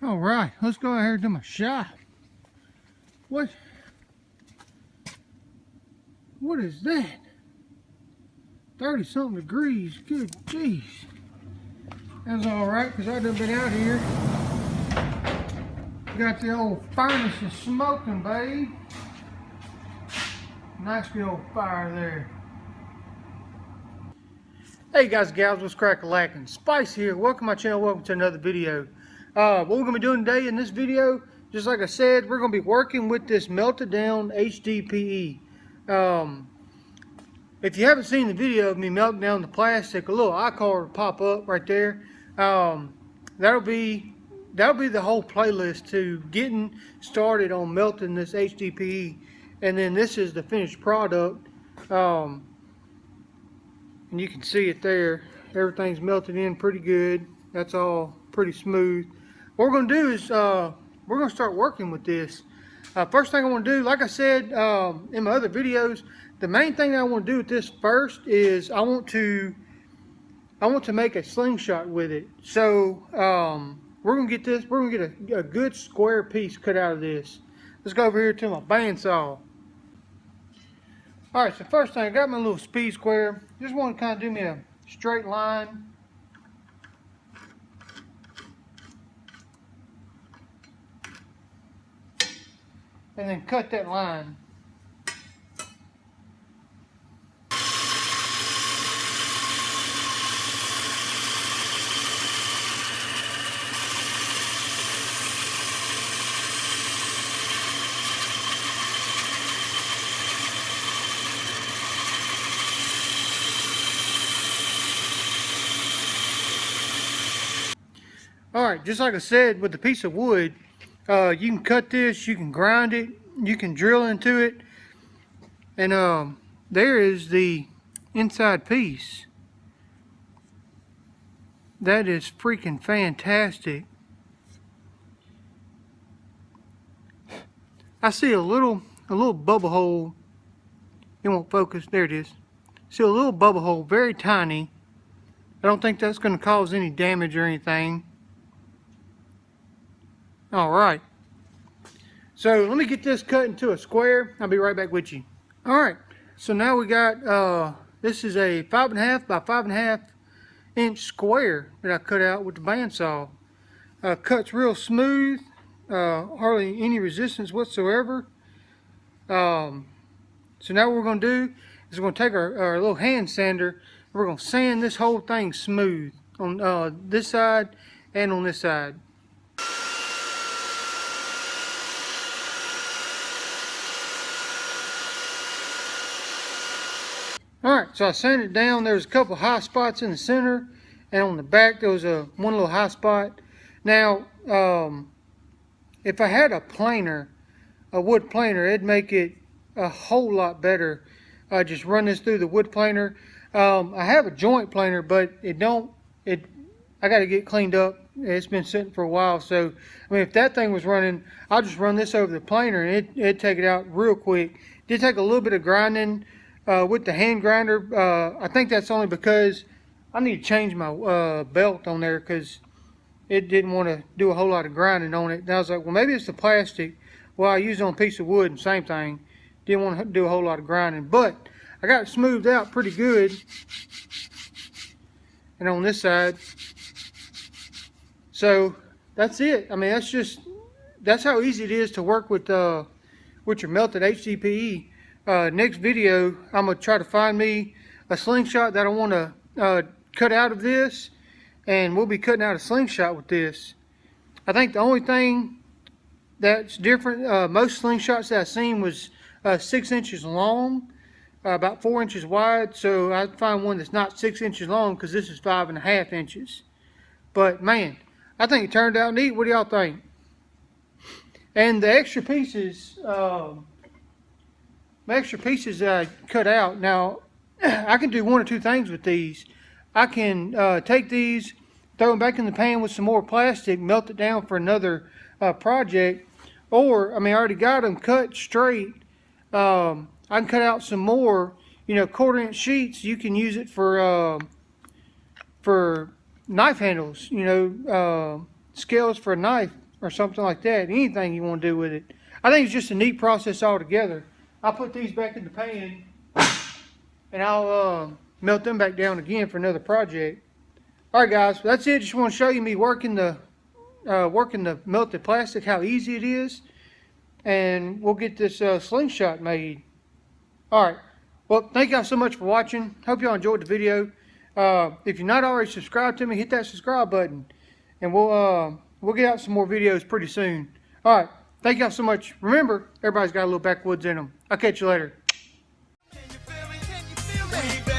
All right, let's go ahead and do my shot. What is that? 30 something degrees. Good jeez. That's all right, because I done been out here. Got the old furnace is smoking, babe. Nice good old fire there. Hey guys and gals, what's crack-a-lackin'? Spice here. Welcome to my channel. Welcome to another video. What we're going to be doing today in this video, just like I said, we're going to be working with this melted down HDPE. If you haven't seen the video of me melting down the plastic, a little icon will pop up right there. That'll be the whole playlist to getting started on melting this HDPE. And then this is the finished product. And you can see it there. Everything's melted in pretty good. That's all pretty smooth. What we're going to do is we're going to start working with this. First thing I want to do, like I said in my other videos, the main thing I want to do with this first is I want to make a slingshot with it. So we're going to get this. We're going to get a good square piece cut out of this. Let's go over here to my bandsaw. Alright, so first thing, I got my little speed square. Just want to kind of do me a straight line. And then cut that line. Alright, just like I said, with a piece of wood, you can cut this, you can grind it, you can drill into it, and there is the inside piece. That is freaking fantastic. I see a little bubble hole. It won't focus. There it is. See a little bubble hole, very tiny. I don't think that's going to cause any damage or anything. Alright, so let me get this cut into a square. I'll be right back with you. Alright, so now we got, this is a 5.5 by 5.5 inch square that I cut out with the bandsaw. Cuts real smooth, hardly any resistance whatsoever. So now what we're going to do is we're going to take our little hand sander and we're going to sand this whole thing smooth on this side and on this side. Alright, so I sanded it down. There's a couple high spots in the center, and on the back there was one little high spot. Now, if I had a planer, a wood planer, it'd make it a whole lot better. Just run this through the wood planer. I have a joint planer, but I got to get cleaned up. It's been sitting for a while, so I mean, if that thing was running, I'll just run this over the planer, and it'd take it out real quick. It did take a little bit of grinding. With the hand grinder, I think that's only because I need to change my belt on there because it didn't want to do a whole lot of grinding on it. And I was like, well, maybe it's the plastic. Well, I used it on a piece of wood, and same thing. Didn't want to do a whole lot of grinding, but I got it smoothed out pretty good. And on this side, so that's it. I mean, that's how easy it is to work with your melted HDPE. Next video, I'm going to try to find me a slingshot that I want to cut out of this, and we'll be cutting out a slingshot with this. I think the only thing that's different, most slingshots that I've seen was 6 inches long, about 4 inches wide, so I'd find one that's not 6 inches long because this is 5.5 inches. But man, I think it turned out neat. What do y'all think? And the extra pieces, my extra pieces that I cut out, now I can do one or two things with these. I can take these, throw them back in the pan with some more plastic, melt it down for another project, or I mean, I already got them cut straight. I can cut out some more, 1/4 inch sheets. You can use it for knife handles, scales for a knife. or something like that. Anything you want to do with it. I think it's just a neat process altogether. I'll put these back in the pan, and I'll melt them back down again for another project. All right, guys, that's it. Just want to show you me working the melted plastic, how easy it is, and we'll get this slingshot made. All right. Well, thank y'all so much for watching. Hope y'all enjoyed the video. If you're not already subscribed to me, hit that subscribe button, and we'll get out some more videos pretty soon. All right. Thank y'all so much. Remember, everybody's got a little backwoods in them. I'll catch you later. Can you feel me? Can you feel me?